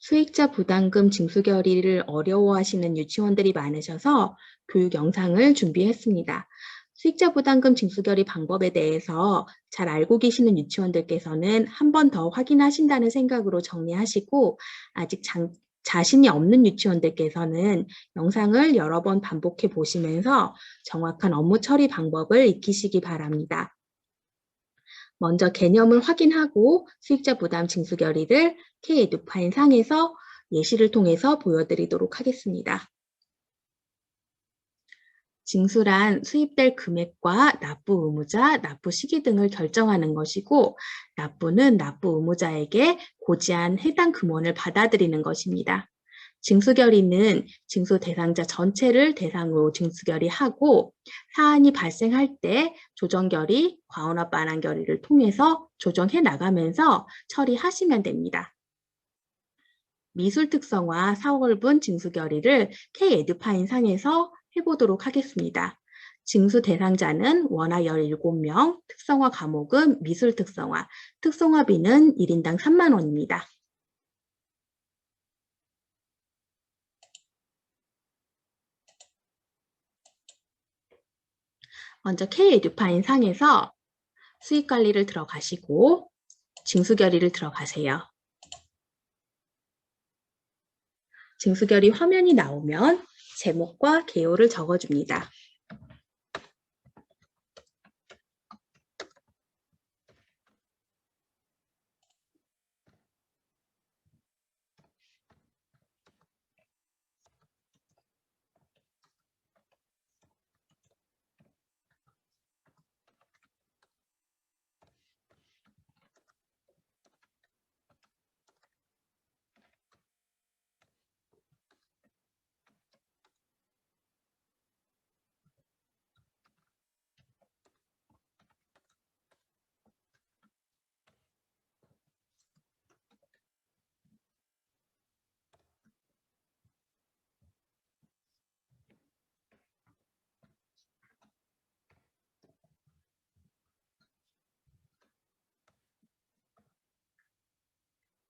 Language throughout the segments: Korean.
수익자 부담금 징수 결의를 어려워하시는 유치원들이 많으셔서 교육 영상을 준비했습니다. 수익자 부담금 징수 결의 방법에 대해서 잘 알고 계시는 유치원들께서는 한 번 더 확인하신다는 생각으로 정리하시고, 아직 자신이 없는 유치원들께서는 영상을 여러 번 반복해 보시면서 정확한 업무 처리 방법을 익히시기 바랍니다. 먼저 개념을 확인하고 수익자 부담 징수 결의를 K-에듀파인 상에서 예시를 통해서 보여드리도록 하겠습니다. 징수란 수입될 금액과 납부 의무자, 납부 시기 등을 결정하는 것이고, 납부는 납부 의무자에게 고지한 해당 금원을 받아들이는 것입니다. 징수결의는 징수 대상자 전체를 대상으로 징수결의하고, 사안이 발생할 때 조정결의, 과언합 반환 결의를 통해서 조정해 나가면서 처리하시면 됩니다. 미술 특성화 4월분 징수결의를 K-에듀파인 상에서 해보도록 하겠습니다. 징수 대상자는 원화 17명, 특성화 과목은 미술 특성화, 특성화비는 1인당 3만 원입니다. 먼저 K-에듀파인 상에서 수익관리를 들어가시고 징수결의를 들어가세요. 징수결의 화면이 나오면 제목과 개요를 적어줍니다.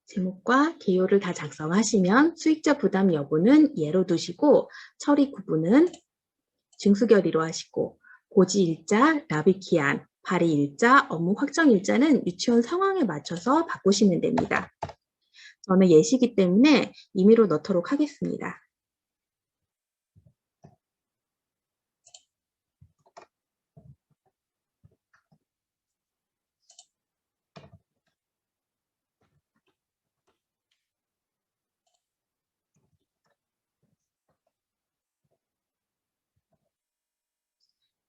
제목과 개요를 다 작성하시면 수익자 부담 여부는 예로 두시고 처리 구분은 징수결의로 하시고 고지일자, 납입기한, 발의일자, 업무 확정일자는 유치원 상황에 맞춰서 바꾸시면 됩니다. 저는 예시이기 때문에 임의로 넣도록 하겠습니다.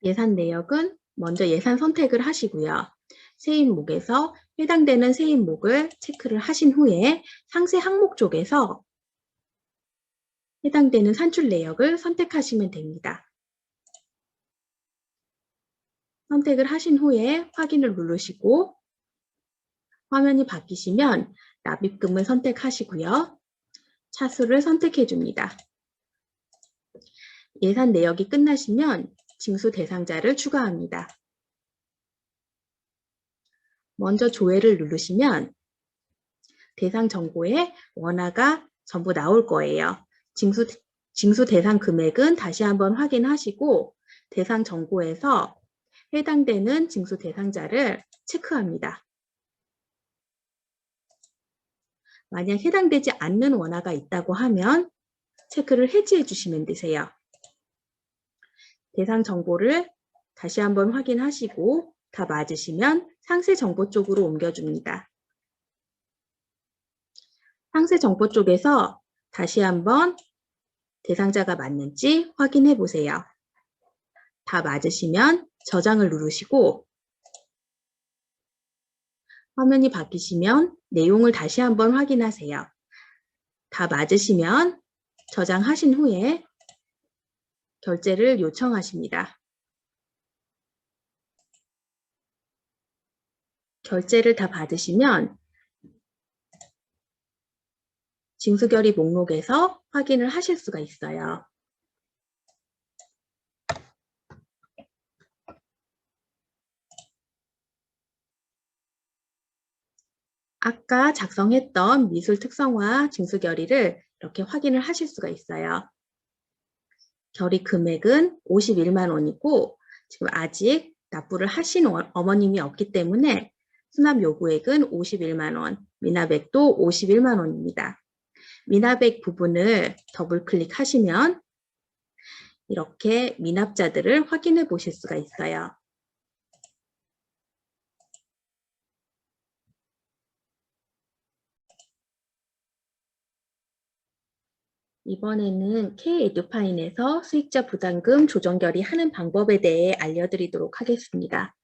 예산 내역은 먼저 예산 선택을 하시고요. 세입목에서 해당되는 세입목을 체크를 하신 후에 상세 항목 쪽에서 해당되는 산출 내역을 선택하시면 됩니다. 선택을 하신 후에 확인을 누르시고 화면이 바뀌시면 납입금을 선택하시고요. 차수를 선택해 줍니다. 예산 내역이 끝나시면 징수 대상자를 추가합니다. 먼저 조회를 누르시면 대상 정보에 원화가 전부 나올 거예요. 징수 대상 금액은 다시 한번 확인하시고 대상 정보에서 해당되는 징수 대상자를 체크합니다. 만약 해당되지 않는 원화가 있다고 하면 체크를 해지해 주시면 되세요. 대상 정보를 다시 한번 확인하시고 다 맞으시면 상세 정보 쪽으로 옮겨줍니다. 상세 정보 쪽에서 다시 한번 대상자가 맞는지 확인해 보세요. 다 맞으시면 저장을 누르시고 화면이 바뀌시면 내용을 다시 한번 확인하세요. 다 맞으시면 저장하신 후에 결제를 요청하십니다. 결제를 다 받으시면 징수결의 목록에서 확인을 하실 수가 있어요. 아까 작성했던 미술 특성화 징수 결의를 이렇게 확인을 하실 수가 있어요. 결의 금액은 51만 원이고 지금 아직 납부를 하신 어머님이 없기 때문에 수납 요구액은 51만 원, 미납액도 51만 원입니다. 미납액 부분을 더블 클릭하시면 이렇게 미납자들을 확인해 보실 수가 있어요. 이번에는 K-에듀파인에서 수익자 부담금 조정 결의하는 방법에 대해 알려드리도록 하겠습니다.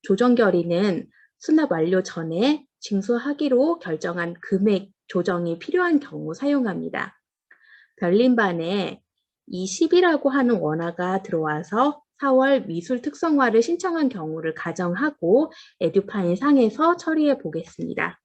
조정 결의는 수납 완료 전에 징수하기로 결정한 금액 조정이 필요한 경우 사용합니다. 별림반에 이 10이라고 하는 원화가 들어와서 4월 미술 특성화를 신청한 경우를 가정하고 에듀파인 상에서 처리해 보겠습니다.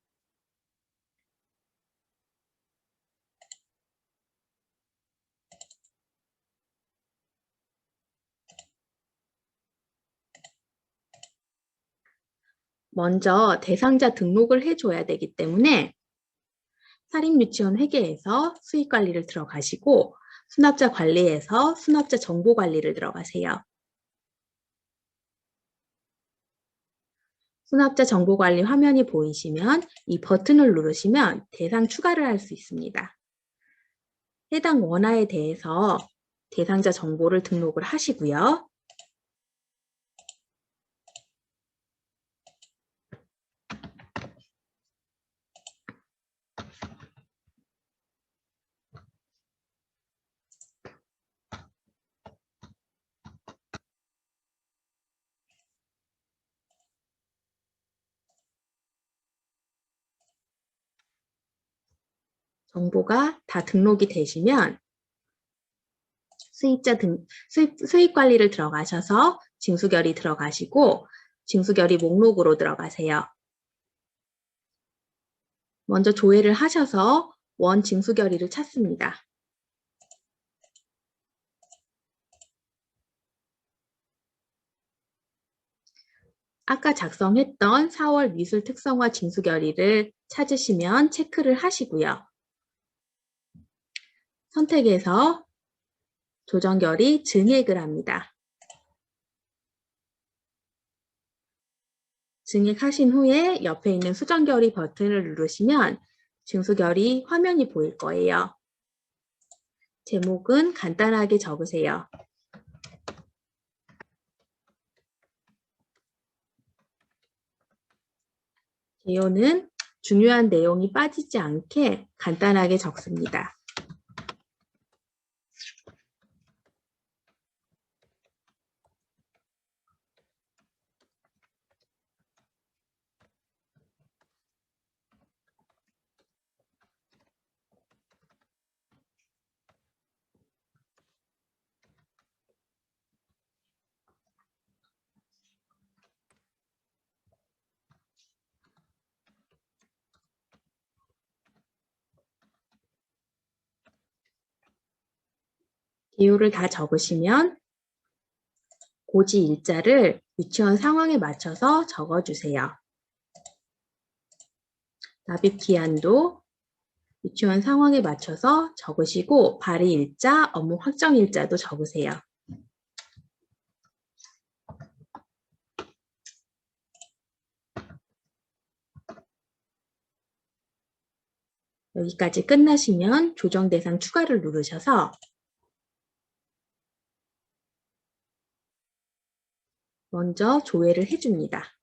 먼저 대상자 등록을 해줘야 되기 때문에 사립유치원 회계에서 수익관리를 들어가시고 수납자 관리에서 수납자 정보 관리를 들어가세요. 수납자 정보 관리 화면이 보이시면 이 버튼을 누르시면 대상 추가를 할 수 있습니다. 해당 원화에 대해서 대상자 정보를 등록을 하시고요. 정보가 다 등록이 되시면 수익 관리를 들어가셔서 징수결의 들어가시고 징수결의 목록으로 들어가세요. 먼저 조회를 하셔서 원 징수결의를 찾습니다. 아까 작성했던 4월 미술 특성화 징수결의를 찾으시면 체크를 하시고요. 선택해서 조정결의 증액을 합니다. 증액하신 후에 옆에 있는 수정결의 버튼을 누르시면 징수결의 화면이 보일 거예요. 제목은 간단하게 적으세요. 개요는 중요한 내용이 빠지지 않게 간단하게 적습니다. 개요를 다 적으시면 고지 일자를 유치원 상황에 맞춰서 적어주세요. 납입 기한도 유치원 상황에 맞춰서 적으시고 발의 일자, 업무 확정 일자도 적으세요. 여기까지 끝나시면 조정 대상 추가를 누르셔서 먼저 조회를 해줍니다.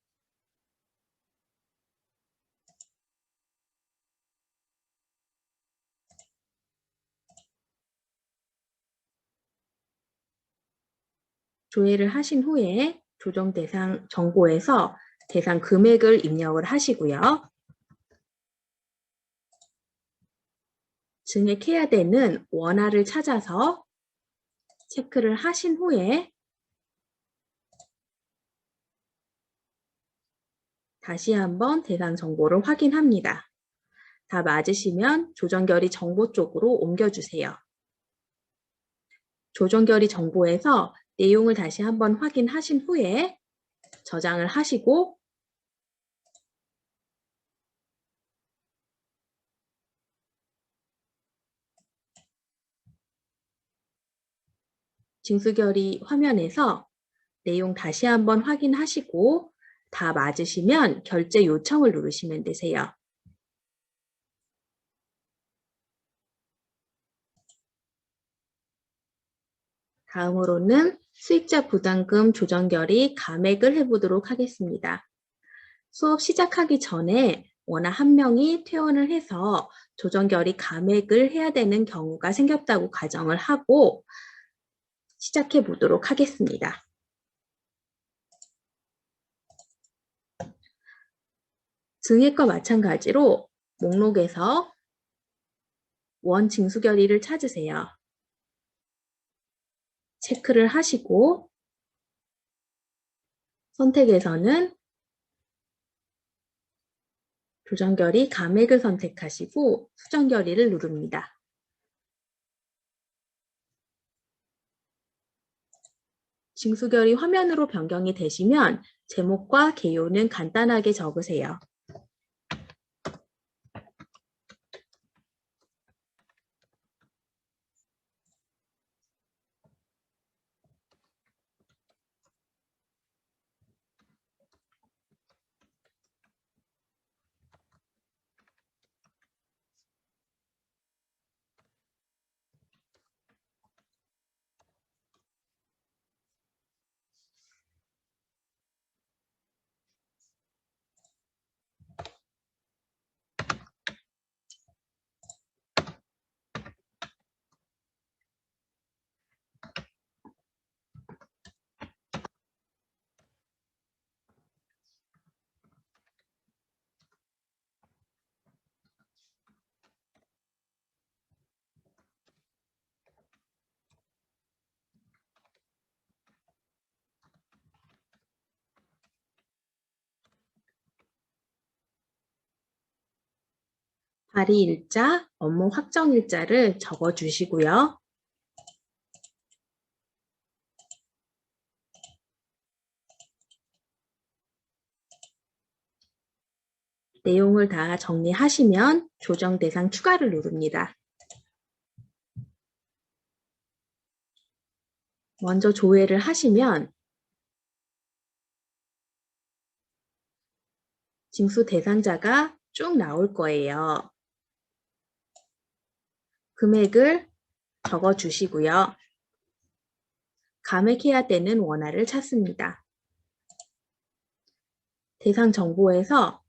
조회를 하신 후에 조정 대상 정보에서 대상 금액을 입력을 하시고요. 증액해야 되는 원화를 찾아서 체크를 하신 후에 다시 한번 대상 정보를 확인합니다. 다 맞으시면 조정결의 정보 쪽으로 옮겨주세요. 조정결의 정보에서 내용을 다시 한번 확인하신 후에 저장을 하시고 징수결의 화면에서 내용 다시 한번 확인하시고 다 맞으시면 결제 요청을 누르시면 되세요. 다음으로는 수익자 부담금 조정결의 감액을 해보도록 하겠습니다. 수업 시작하기 전에 원화 한 명이 퇴원을 해서 조정결의 감액을 해야 되는 경우가 생겼다고 가정을 하고 시작해 보도록 하겠습니다. 증액과 마찬가지로 목록에서 원 징수결의를 찾으세요. 체크를 하시고 선택에서는 조정결의 감액을 선택하시고 수정결의를 누릅니다. 징수결의 화면으로 변경이 되시면 제목과 개요는 간단하게 적으세요. 발의일자, 업무 확정일자를 적어주시고요. 내용을 다 정리하시면 조정 대상 추가를 누릅니다. 먼저 조회를 하시면 징수 대상자가 쭉 나올 거예요. 금액을 적어주시고요. 감액해야 되는 원화를 찾습니다. 대상 정보에서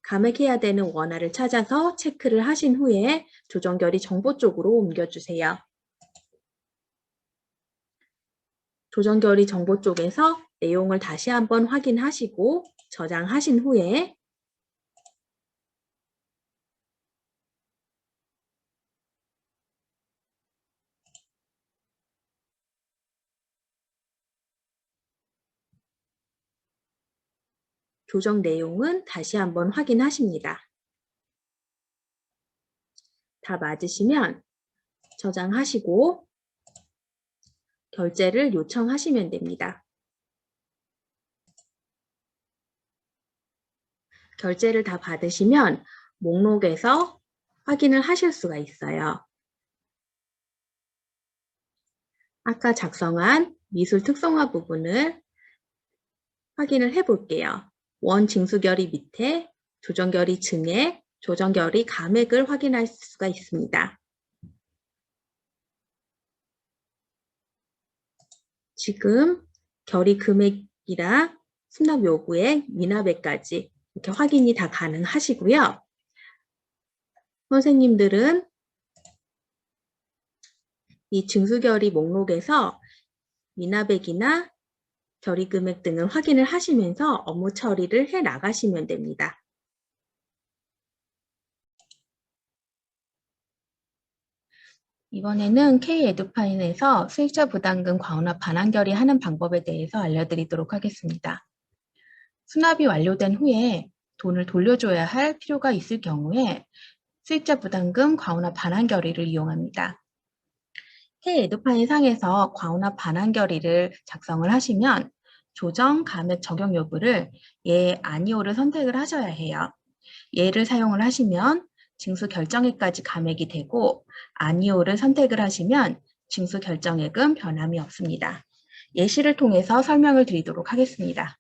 감액해야 되는 원화를 찾아서 체크를 하신 후에 조정결의 정보 쪽으로 옮겨주세요. 조정결의 정보 쪽에서 내용을 다시 한번 확인하시고 저장하신 후에 조정 내용은 다시 한번 확인하십니다. 다 맞으시면 저장하시고 결제를 요청하시면 됩니다. 결제를 다 받으시면 목록에서 확인을 하실 수가 있어요. 아까 작성한 미술 특성화 부분을 확인을 해 볼게요. 원 징수결의 밑에 조정결의 증액, 조정결의 감액을 확인할 수가 있습니다. 지금 결의 금액이랑 수납 요구액, 미납액까지 이렇게 확인이 다 가능하시고요. 선생님들은 이 징수결의 목록에서 미납액이나 결의 금액 등을 확인을 하시면서 업무 처리를 해 나가시면 됩니다. 이번에는 K-에듀파인에서 수익자 부담금 과원화 반환 결의하는 방법에 대해서 알려드리도록 하겠습니다. 수납이 완료된 후에 돈을 돌려줘야 할 필요가 있을 경우에 수익자 부담금 과원화 반환 결의를 이용합니다. K-에듀파인 상에서 과원화 반환 결의를 작성을 하시면 조정, 감액 적용 여부를 예, 아니오를 선택을 하셔야 해요. 예를 사용을 하시면 징수 결정일까지 감액이 되고 아니오를 선택을 하시면 징수 결정액은 변함이 없습니다. 예시를 통해서 설명을 드리도록 하겠습니다.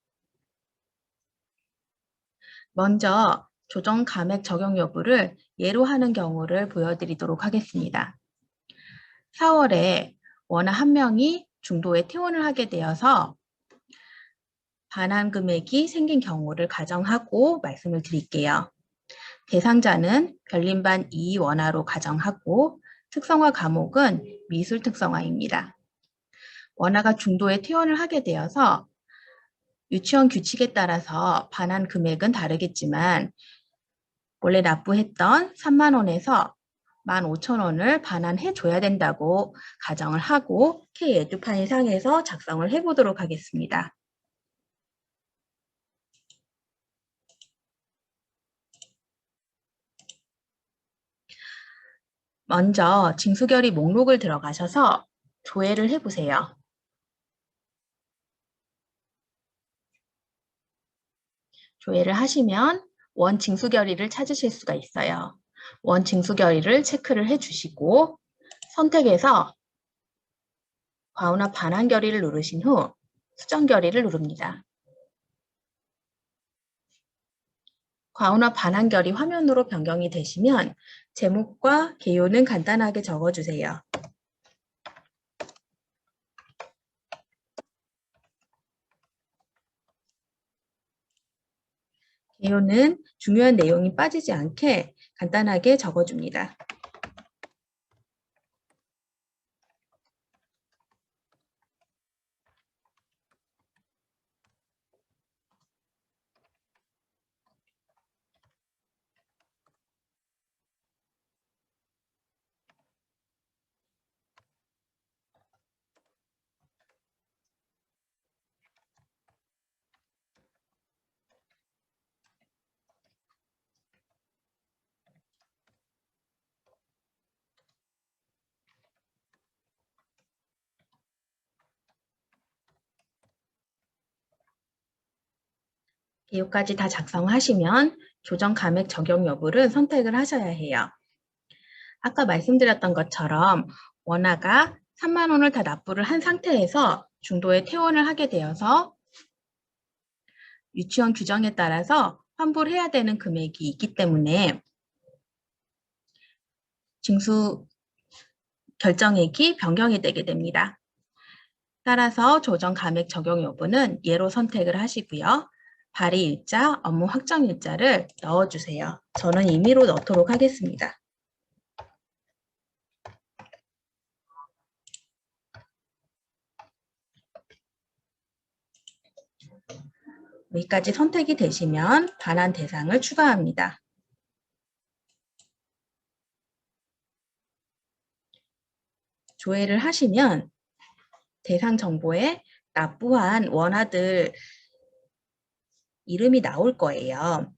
먼저 조정 감액 적용 여부를 예로 하는 경우를 보여드리도록 하겠습니다. 4월에 원화 한 명이 중도에 퇴원을 하게 되어서 반환 금액이 생긴 경우를 가정하고 말씀을 드릴게요. 대상자는 별림반 2원화로 가정하고 특성화 과목은 미술 특성화입니다. 원화가 중도에 퇴원을 하게 되어서 유치원 규칙에 따라서 반환 금액은 다르겠지만 원래 납부했던 3만 원에서 15,000원을 반환해 줘야 된다고 가정을 하고 K-에듀파일 상에서 작성을 해보도록 하겠습니다. 먼저 징수결의 목록을 들어가셔서 조회를 해보세요. 조회를 하시면 원 징수결의를 찾으실 수가 있어요. 원 징수결의를 체크를 해주시고 선택해서 과운합 반환 결의를 누르신 후 수정 결의를 누릅니다. 과운합 반환 결의 화면으로 변경이 되시면 제목과 개요는 간단하게 적어주세요. 개요는 중요한 내용이 빠지지 않게 간단하게 적어줍니다. 개요까지 다 작성하시면 조정 감액 적용 여부를 선택을 하셔야 해요. 아까 말씀드렸던 것처럼 원화가 3만 원을 다 납부를 한 상태에서 중도에 퇴원을 하게 되어서 유치원 규정에 따라서 환불을 해야 되는 금액이 있기 때문에 징수 결정액이 변경이 되게 됩니다. 따라서 조정 감액 적용 여부는 예로 선택을 하시고요. 발의일자, 업무 확정일자를 넣어주세요. 저는 임의로 넣도록 하겠습니다. 여기까지 선택이 되시면 반환 대상을 추가합니다. 조회를 하시면 대상 정보에 납부한 원화들 이름이 나올 거예요.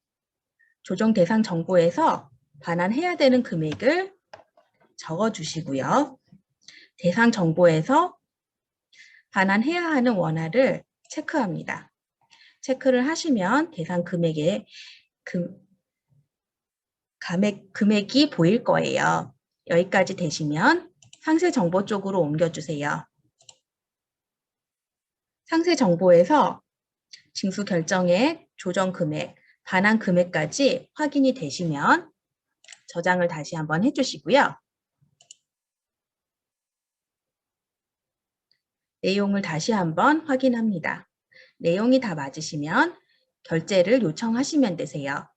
조정 대상 정보에서 반환해야 되는 금액을 적어주시고요. 대상 정보에서 반환해야 하는 원화를 체크합니다. 체크를 하시면 대상 금액에 금액이 보일 거예요. 여기까지 되시면 상세 정보 쪽으로 옮겨주세요. 상세 정보에서 징수 결정액, 조정 금액, 반환 금액까지 확인이 되시면 저장을 다시 한번 해주시고요. 내용을 다시 한번 확인합니다. 내용이 다 맞으시면 결제를 요청하시면 되세요.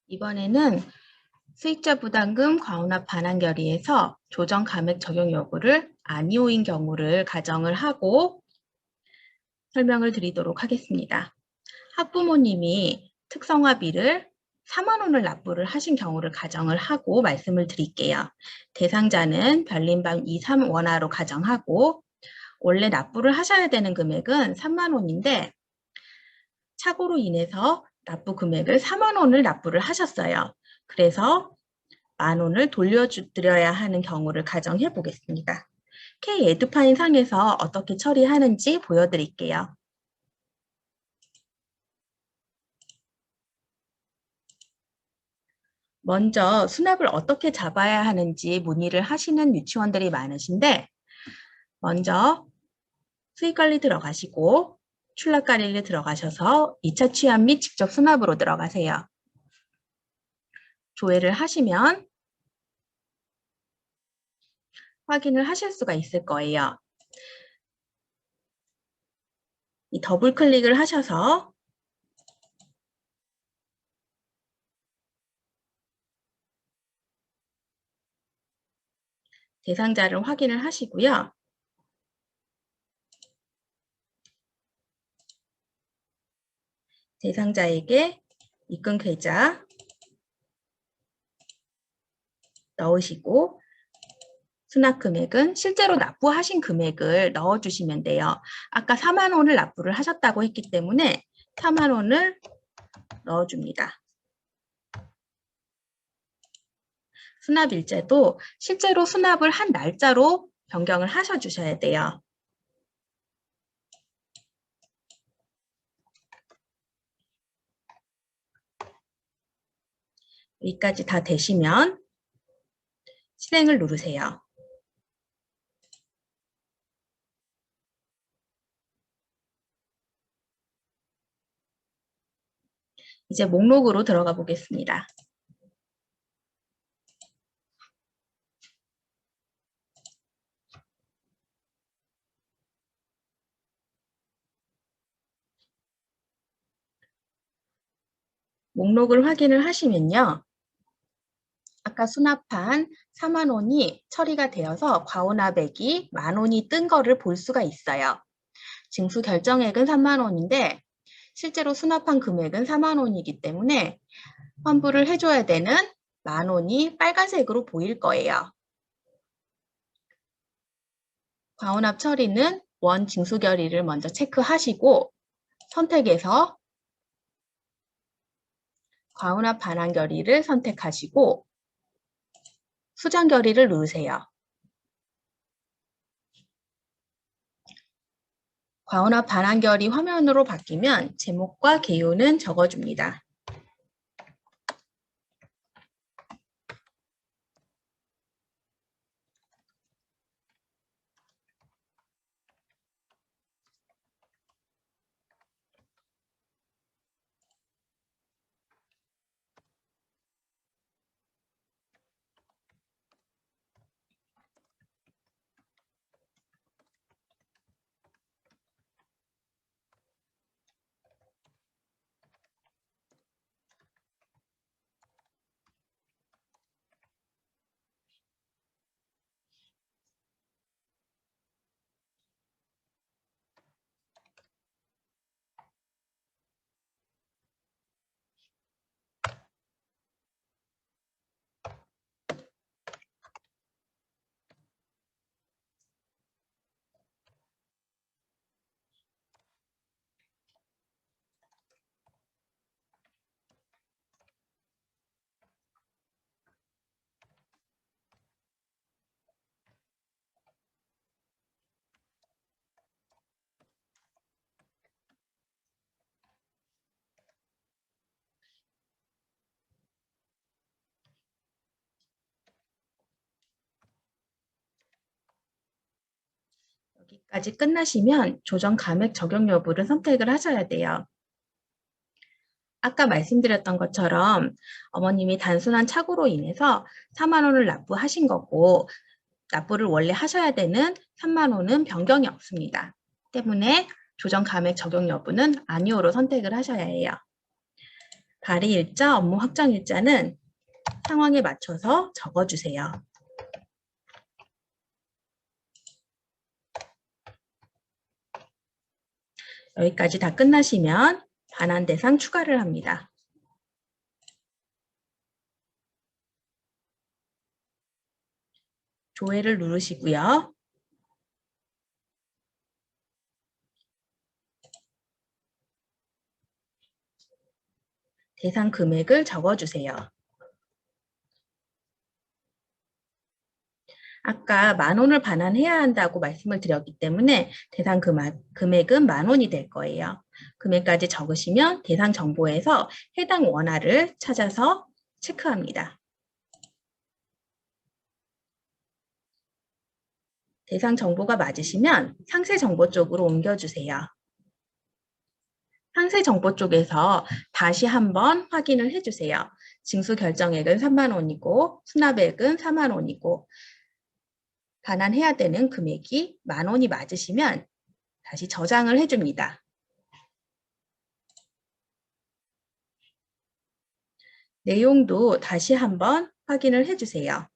이번에는 수익자 부담금 과운합 반환 결의에서 조정 감액 적용 여부를 아니오인 경우를 가정을 하고 설명을 드리도록 하겠습니다. 학부모님이 특성화비를 4만 원을 납부를 하신 경우를 가정을 하고 말씀을 드릴게요. 대상자는 별림방 2, 3원화로 가정하고 원래 납부를 하셔야 되는 금액은 3만 원인데 착오로 인해서 납부 금액을 4만 원을 납부를 하셨어요. 그래서 10,000원을 돌려드려야 하는 경우를 가정해 보겠습니다. K-에듀파인 상에서 어떻게 처리하는지 보여드릴게요. 먼저 수납을 어떻게 잡아야 하는지 문의를 하시는 유치원들이 많으신데 먼저 수익관리 들어가시고 출납관리를 들어가셔서 2차 취합 및 직접 수납으로 들어가세요. 조회를 하시면 확인을 하실 수가 있을 거예요. 이 더블 클릭을 하셔서 대상자를 확인을 하시고요. 대상자에게 입금 계좌 넣으시고 수납 금액은 실제로 납부하신 금액을 넣어주시면 돼요. 아까 4만 원을 납부를 하셨다고 했기 때문에 4만 원을 넣어줍니다. 수납 일자도 실제로 수납을 한 날짜로 변경을 하셔주셔야 돼요. 여기까지 다 되시면 실행을 누르세요. 이제 목록으로 들어가 보겠습니다. 목록을 확인을 하시면요. 아까 수납한 4만 원이 처리가 되어서 과오납액이 만 원이 뜬 거를 볼 수가 있어요. 징수 결정액은 3만 원인데 실제로 수납한 금액은 4만 원이기 때문에 환불을 해줘야 되는 만 원이 빨간색으로 보일 거예요. 과오납 처리는 원 징수 결의를 먼저 체크하시고 선택에서 과오납 반환 결의를 선택하시고 수정 결의를 누르세요. 과오납 반환 결의 화면으로 바뀌면 제목과 개요는 적어줍니다. 여기까지 끝나시면 조정 감액 적용 여부를 선택을 하셔야 돼요. 아까 말씀드렸던 것처럼 어머님이 단순한 착오로 인해서 4만 원을 납부하신 거고 납부를 원래 하셔야 되는 3만 원은 변경이 없습니다. 때문에 조정 감액 적용 여부는 아니오로 선택을 하셔야 해요. 발의 일자, 업무 확정 일자는 상황에 맞춰서 적어주세요. 여기까지 다 끝나시면 반환 대상 추가를 합니다. 조회를 누르시고요. 대상 금액을 적어주세요. 아까 만 원을 반환해야 한다고 말씀을 드렸기 때문에 대상 금액은 만 원이 될 거예요. 금액까지 적으시면 대상 정보에서 해당 원화를 찾아서 체크합니다. 대상 정보가 맞으시면 상세 정보 쪽으로 옮겨주세요. 상세 정보 쪽에서 다시 한번 확인을 해주세요. 징수 결정액은 3만 원이고 수납액은 4만 원이고 반환해야 되는 금액이 1만 원이 맞으시면 다시 저장을 해줍니다. 내용도 다시 한번 확인을 해주세요.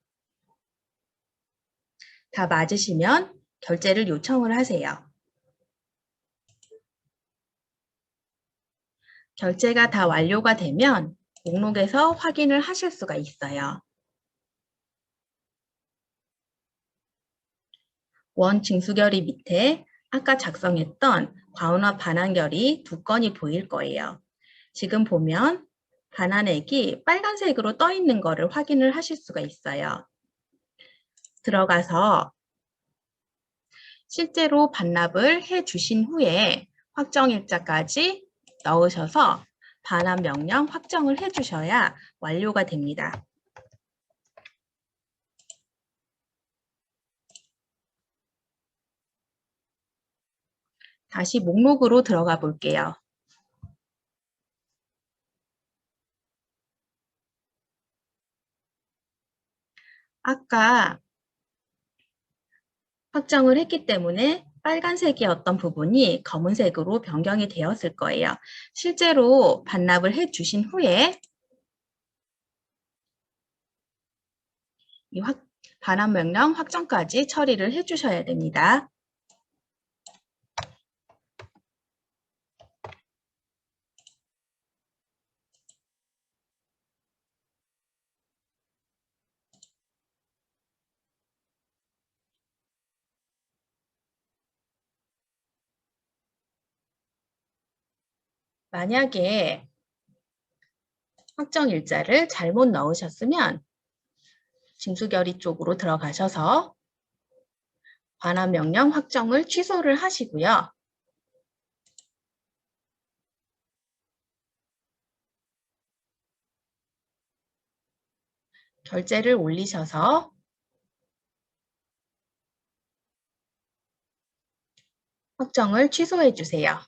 다 맞으시면 결제를 요청을 하세요. 결제가 다 완료가 되면 목록에서 확인을 하실 수가 있어요. 원 징수결의 밑에 아까 작성했던 과운화 반환결의 2건이 보일 거예요. 지금 보면 반환액이 빨간색으로 떠 있는 거를 확인을 하실 수가 있어요. 들어가서 실제로 반납을 해 주신 후에 확정일자까지 넣으셔서 반환 명령 확정을 해 주셔야 완료가 됩니다. 다시 목록으로 들어가 볼게요. 아까 확정을 했기 때문에 빨간색이었던 부분이 검은색으로 변경이 되었을 거예요. 실제로 반납을 해 주신 후에 이 반환 명령 확정까지 처리를 해 주셔야 됩니다. 만약에 확정 일자를 잘못 넣으셨으면 징수결의 쪽으로 들어가셔서 반환 명령 확정을 취소를 하시고요. 결제를 올리셔서 확정을 취소해 주세요.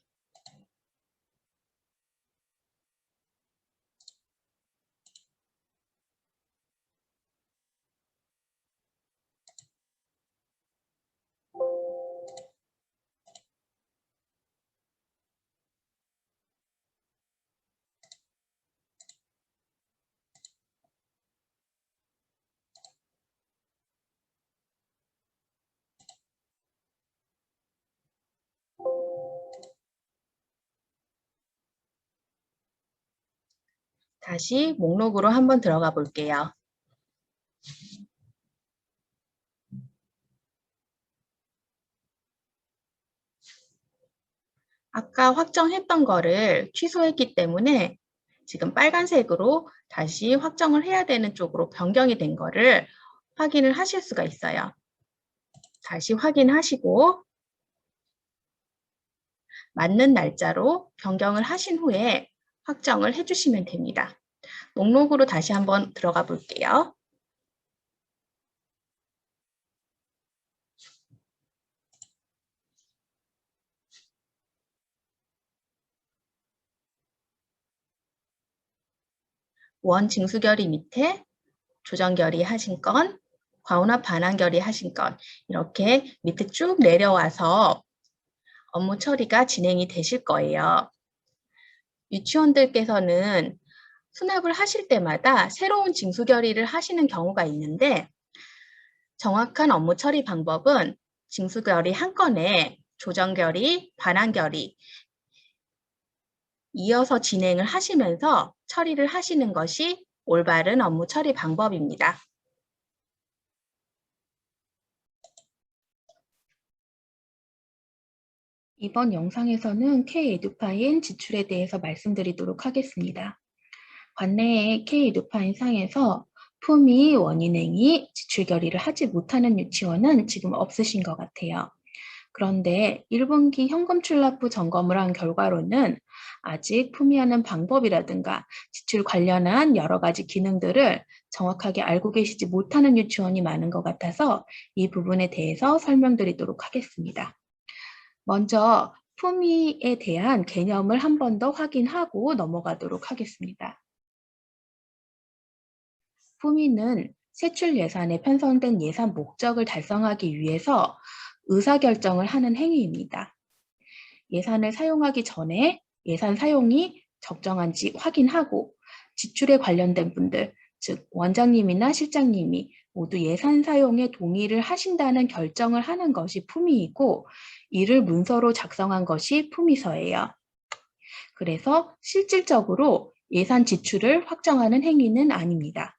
다시 목록으로 한번 들어가 볼게요. 아까 확정했던 거를 취소했기 때문에 지금 빨간색으로 다시 확정을 해야 되는 쪽으로 변경이 된 거를 확인을 하실 수가 있어요. 다시 확인하시고 맞는 날짜로 변경을 하신 후에 확정을 해주시면 됩니다. 목록으로 다시 한번 들어가 볼게요. 원 징수결의 밑에 조정결의 하신 건, 과운합 반환결의 하신 건 이렇게 밑에 쭉 내려와서 업무 처리가 진행이 되실 거예요. 유치원들께서는 수납을 하실 때마다 새로운 징수결의를 하시는 경우가 있는데 정확한 업무 처리 방법은 징수결의 한 건에 조정결의, 반환결의 이어서 진행을 하시면서 처리를 하시는 것이 올바른 업무 처리 방법입니다. 이번 영상에서는 K-에듀파인 지출에 대해서 말씀드리도록 하겠습니다. 관내의 K-에듀파인 상에서 품위, 원인행위, 지출 결의를 하지 못하는 유치원은 지금 없으신 것 같아요. 그런데 1분기 현금 출납 후 점검을 한 결과로는 아직 품위하는 방법이라든가 지출 관련한 여러 가지 기능들을 정확하게 알고 계시지 못하는 유치원이 많은 것 같아서 이 부분에 대해서 설명드리도록 하겠습니다. 먼저 품위에 대한 개념을 한 번 더 확인하고 넘어가도록 하겠습니다. 품위는 세출 예산에 편성된 예산 목적을 달성하기 위해서 의사결정을 하는 행위입니다. 예산을 사용하기 전에 예산 사용이 적정한지 확인하고 지출에 관련된 분들, 즉 원장님이나 실장님이 모두 예산 사용에 동의를 하신다는 결정을 하는 것이 품위이고 이를 문서로 작성한 것이 품위서예요. 그래서 실질적으로 예산 지출을 확정하는 행위는 아닙니다.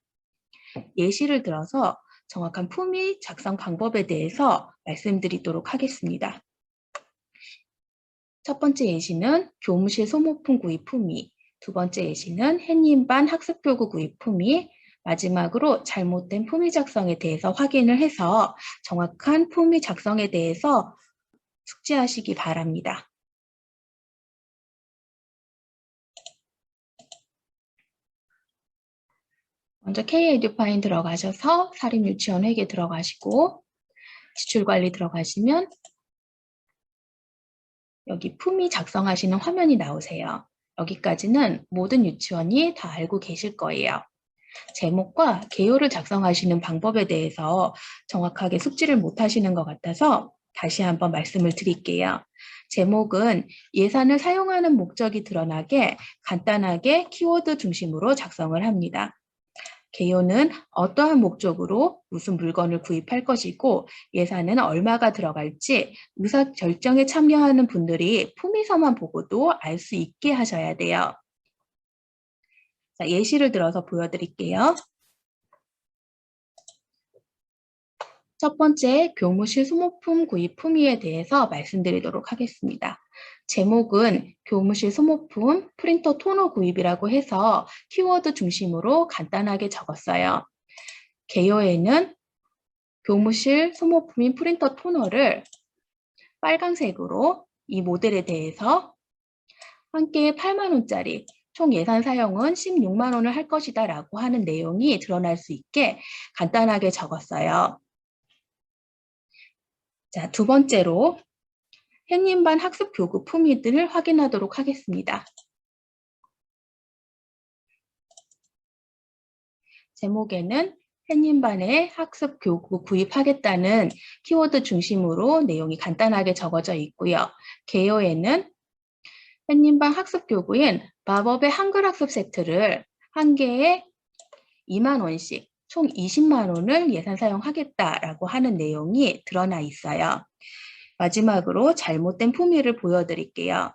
예시를 들어서 정확한 품위 작성 방법에 대해서 말씀드리도록 하겠습니다. 첫 번째 예시는 교무실 소모품 구입 품위, 두 번째 예시는 햇님반 학습교구 구입 품위, 마지막으로 잘못된 품위 작성에 대해서 확인을 해서 정확한 품위 작성에 대해서 숙지하시기 바랍니다. 먼저 K-에듀파인 들어가셔서 사립유치원 회계 들어가시고 지출관리 들어가시면 여기 품위 작성하시는 화면이 나오세요. 여기까지는 모든 유치원이 다 알고 계실 거예요. 제목과 개요를 작성하시는 방법에 대해서 정확하게 숙지를 못하시는 것 같아서 다시 한번 말씀을 드릴게요. 제목은 예산을 사용하는 목적이 드러나게 간단하게 키워드 중심으로 작성을 합니다. 개요는 어떠한 목적으로 무슨 물건을 구입할 것이고 예산은 얼마가 들어갈지 의사결정에 참여하는 분들이 품위서만 보고도 알 수 있게 하셔야 돼요. 자, 예시를 들어서 보여드릴게요. 첫 번째, 교무실 소모품 구입 품위에 대해서 말씀드리도록 하겠습니다. 제목은 교무실 소모품 프린터 토너 구입이라고 해서 키워드 중심으로 간단하게 적었어요. 개요에는 교무실 소모품인 프린터 토너를 빨간색으로 이 모델에 대해서 한 개에 8만 원짜리 총 예산 사용은 16만 원을 할 것이다 라고 하는 내용이 드러날 수 있게 간단하게 적었어요. 자, 두 번째로 햇님반 학습 교구 품위들을 확인하도록 하겠습니다. 제목에는 햇님반의 학습 교구 구입하겠다는 키워드 중심으로 내용이 간단하게 적어져 있고요. 개요에는 햇님반 학습 교구인 마법의 한글 학습 세트를 한 개에 2만 원씩 총 20만 원을 예산 사용하겠다라고 하는 내용이 드러나 있어요. 마지막으로 잘못된 품위를 보여드릴게요.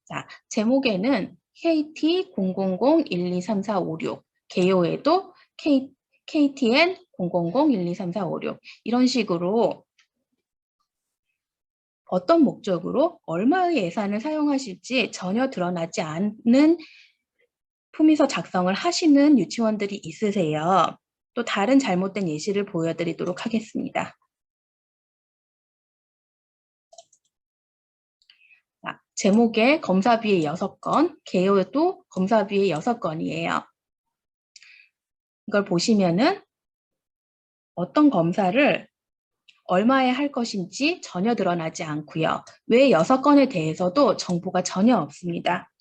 자, 제목에는 KT 000-123456, 개요에도 KTN 000-123456 이런 식으로 어떤 목적으로 얼마의 예산을 사용하실지 전혀 드러나지 않는 품위서 작성을 하시는 유치원들이 있으세요. 또 다른 잘못된 예시를 보여드리도록 하겠습니다. 자, 제목에 검사비에 6건, 개요도 검사비에 6건이에요. 이걸 보시면은 어떤 검사를 얼마에 할 것인지 전혀 드러나지 않고요. 왜 6건에 대해서도 정보가 전혀 없습니다.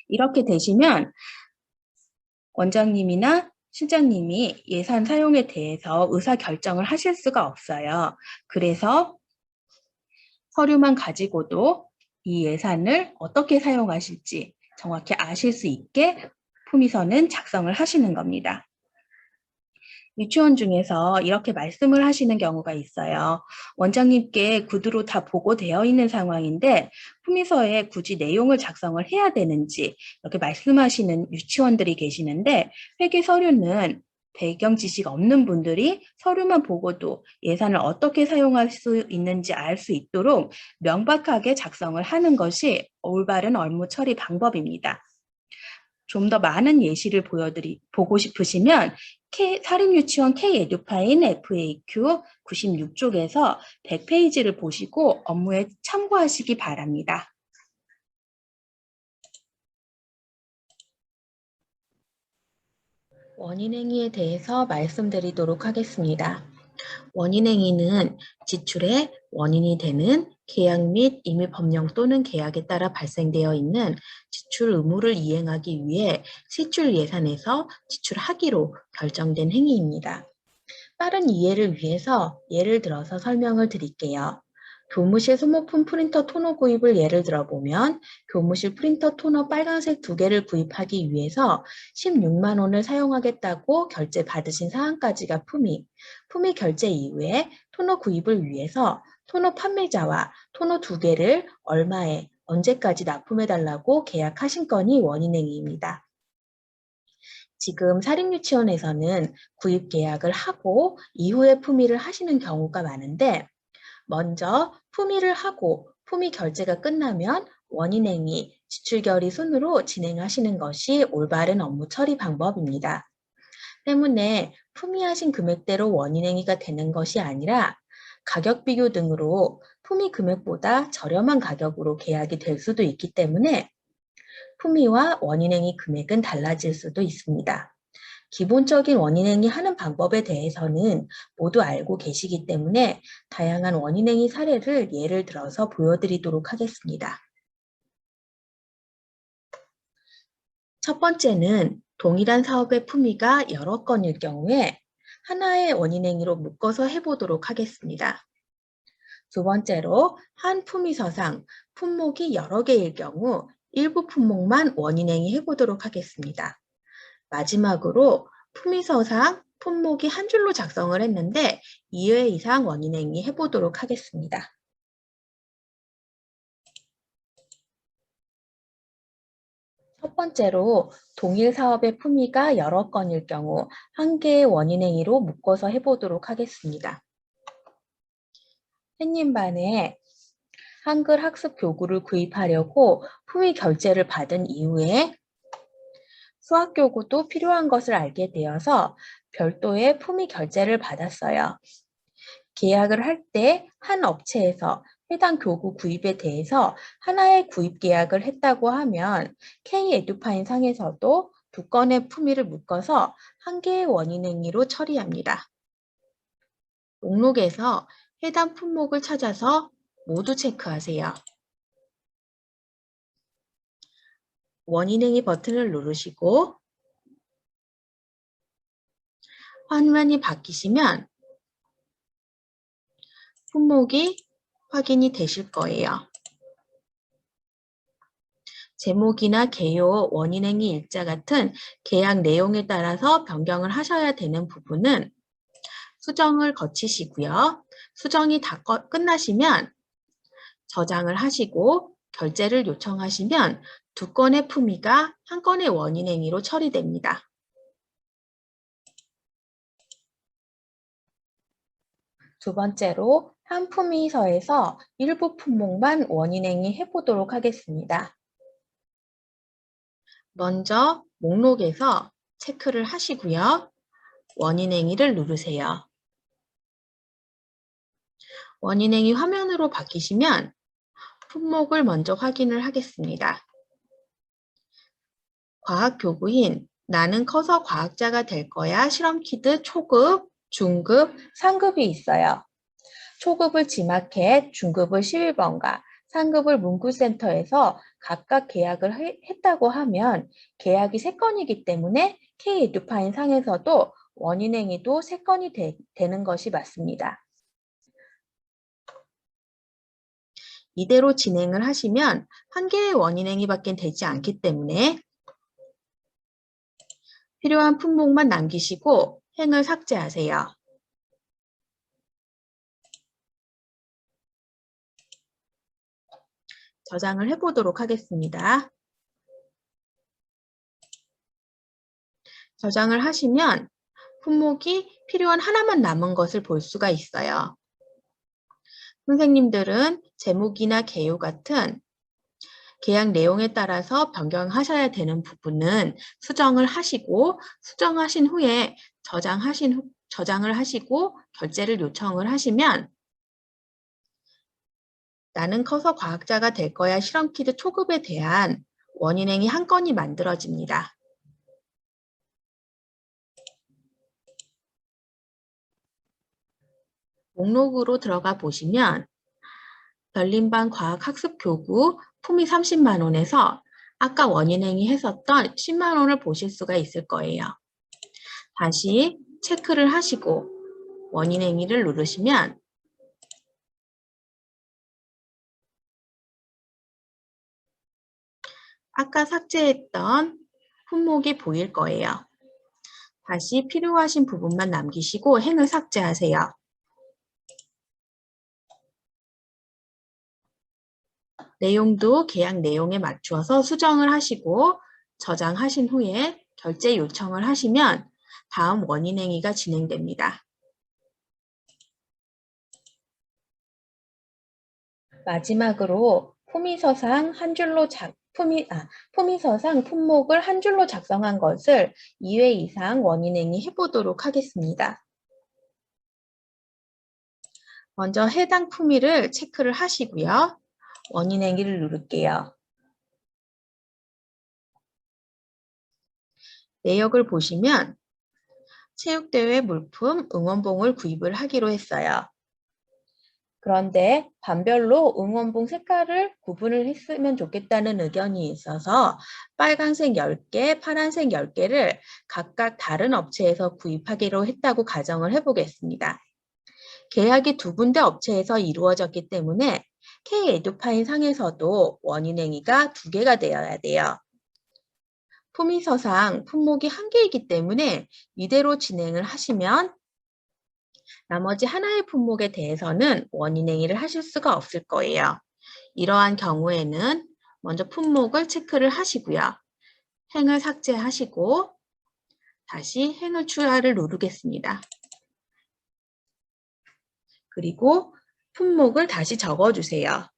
이렇게 되시면 원장님이나 실장님이 예산 사용에 대해서 의사결정을 하실 수가 없어요. 그래서 서류만 가지고도 이 예산을 어떻게 사용하실지 정확히 아실 수 있게 품위서는 작성을 하시는 겁니다. 유치원 중에서 이렇게 말씀을 하시는 경우가 있어요. 원장님께 구두로 다 보고되어 있는 상황인데 품위서에 굳이 내용을 작성을 해야 되는지 이렇게 말씀하시는 유치원들이 계시는데 회계 서류는 배경 지식 없는 분들이 서류만 보고도 예산을 어떻게 사용할 수 있는지 알 수 있도록 명확하게 작성을 하는 것이 올바른 업무 처리 방법입니다. 좀 더 많은 예시를 보고 싶으시면 사립유치원 K-에듀파인 FAQ 96쪽에서 100페이지를 보시고 업무에 참고하시기 바랍니다. 원인행위에 대해서 말씀드리도록 하겠습니다. 원인행위는 지출의 원인이 되는 계약 및 임의법령 또는 계약에 따라 발생되어 있는 지출 의무를 이행하기 위해 지출 예산에서 지출하기로 결정된 행위입니다. 빠른 이해를 위해서 예를 들어서 설명을 드릴게요. 교무실 소모품 프린터 토너 구입을 예를 들어보면 교무실 프린터 토너 빨간색 2개를 구입하기 위해서 16만 원을 사용하겠다고 결제 받으신 사항까지가 품위 결제 이후에 토너 구입을 위해서 토너 판매자와 토너 2개를 얼마에 언제까지 납품해달라고 계약하신 건이 원인행위입니다. 지금 사립유치원에서는 구입 계약을 하고 이후에 품위를 하시는 경우가 많은데 먼저 품위를 하고 품위 결제가 끝나면 원인행위, 지출결의 순으로 진행하시는 것이 올바른 업무 처리 방법입니다. 때문에 품위하신 금액대로 원인행위가 되는 것이 아니라 가격 비교 등으로 품위 금액보다 저렴한 가격으로 계약이 될 수도 있기 때문에 품위와 원인행위 금액은 달라질 수도 있습니다. 기본적인 원인행위 하는 방법에 대해서는 모두 알고 계시기 때문에 다양한 원인행위 사례를 예를 들어서 보여드리도록 하겠습니다. 첫 번째는 동일한 사업의 품위가 여러 건일 경우에 하나의 원인행위로 묶어서 해보도록 하겠습니다. 두 번째로 한 품위서상 품목이 여러 개일 경우 일부 품목만 원인행위 해보도록 하겠습니다. 마지막으로 품위서상 품목이 한 줄로 작성을 했는데 2회 이상 원인행위 해보도록 하겠습니다. 첫 번째로 동일 사업의 품위가 여러 건일 경우 한 개의 원인행위로 묶어서 해보도록 하겠습니다. 햇님반에 한글 학습 교구를 구입하려고 품위 결제를 받은 이후에 수학 교구도 필요한 것을 알게 되어서 별도의 품위 결제를 받았어요. 계약을 할 때 한 업체에서 해당 교구 구입에 대해서 하나의 구입 계약을 했다고 하면 K-에듀파인 상에서도 2건의 품위를 묶어서 한 개의 원인행위로 처리합니다. 목록에서 해당 품목을 찾아서 모두 체크하세요. 원인행위 버튼을 누르시고 화면이 바뀌시면 품목이 확인이 되실 거예요. 제목이나 개요, 원인행위 일자 같은 계약 내용에 따라서 변경을 하셔야 되는 부분은 수정을 거치시고요. 수정이 다 끝나시면 저장을 하시고 결제를 요청하시면 2건의 품위가 한 건의 원인행위로 처리됩니다. 두 번째로 한 품위서에서 일부 품목만 원인행위 해보도록 하겠습니다. 먼저 목록에서 체크를 하시고요. 원인행위를 누르세요. 원인행위 화면으로 바뀌시면 품목을 먼저 확인을 하겠습니다. 과학교구인 나는 커서 과학자가 될 거야 실험키트 초급, 중급, 상급이 있어요. 초급을 지마켓, 중급을 11번가, 상급을 문구센터에서 각각 계약을 했다고 하면 계약이 3건이기 때문에 K-에듀파인 상에서도 원인행위도 3건이 되는 것이 맞습니다. 이대로 진행을 하시면 한 개의 원인행위밖에 되지 않기 때문에 필요한 품목만 남기시고 행을 삭제하세요. 저장을 해보도록 하겠습니다. 저장을 하시면 품목이 필요한 하나만 남은 것을 볼 수가 있어요. 선생님들은 제목이나 개요 같은 계약 내용에 따라서 변경하셔야 되는 부분은 수정을 하시고 수정하신 후에 저장을 하시고 결제를 요청을 하시면 나는 커서 과학자가 될 거야 실험 키트 초급에 대한 원인행위 한 건이 만들어집니다. 목록으로 들어가 보시면 별림반 과학학습교구 품위 30만 원에서 아까 원인행위 했었던 10만 원을 보실 수가 있을 거예요. 다시 체크를 하시고 원인행위를 누르시면 아까 삭제했던 품목이 보일 거예요. 다시 필요하신 부분만 남기시고 행을 삭제하세요. 내용도 계약 내용에 맞추어서 수정을 하시고 저장하신 후에 결제 요청을 하시면 다음 원인행위가 진행됩니다. 마지막으로 품위서상 품목을 한 줄로 작성한 것을 2회 이상 원인행위 해보도록 하겠습니다. 먼저 해당 품위를 체크를 하시고요. 원인행위를 누를게요. 내역을 보시면 체육대회 물품 응원봉을 구입을 하기로 했어요. 그런데 반별로 응원봉 색깔을 구분을 했으면 좋겠다는 의견이 있어서 빨간색 10개, 파란색 10개를 각각 다른 업체에서 구입하기로 했다고 가정을 해보겠습니다. 계약이 두 군데 업체에서 이루어졌기 때문에 K-에듀파인 상에서도 원인행위가 2개가 되어야 돼요. 품위서상 품목이 1개이기 때문에 이대로 진행을 하시면 나머지 하나의 품목에 대해서는 원인행위를 하실 수가 없을 거예요. 이러한 경우에는 먼저 품목을 체크를 하시고요. 행을 삭제하시고 다시 행을 추가를 누르겠습니다. 그리고 품목을 다시 적어주세요.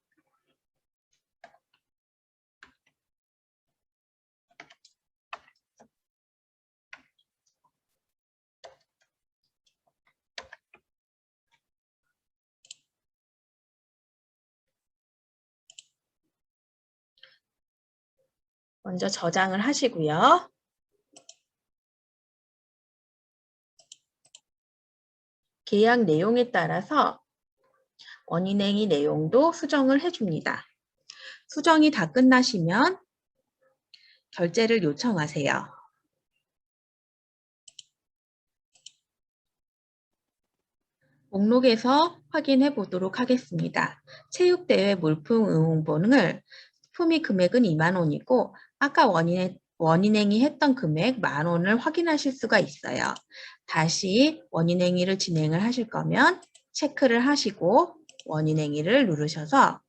먼저 저장을 하시고요. 계약 내용에 따라서 원인행위 내용도 수정을 해줍니다. 수정이 다 끝나시면 결제를 요청하세요. 목록에서 확인해 보도록 하겠습니다. 체육대회 물품 응원봉을 품위 금액은 2만 원이고 아까 원인행위 했던 금액 10,000원을 확인하실 수가 있어요. 다시 원인행위를 진행을 하실 거면 체크를 하시고 원인행위를 누르셔서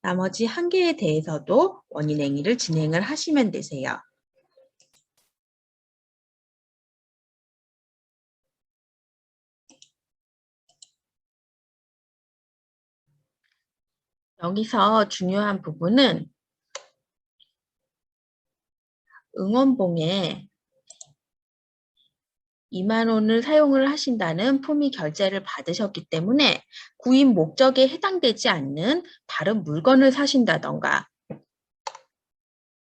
나머지 1개에 대해서도 원인행위를 진행을 하시면 되세요. 여기서 중요한 부분은 응원봉에 2만 원을 사용을 하신다는 품위 결제를 받으셨기 때문에 구입 목적에 해당되지 않는 다른 물건을 사신다던가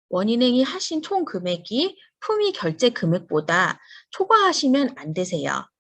원인행위 하신 총 금액이 품위 결제 금액보다 초과하시면 안 되세요.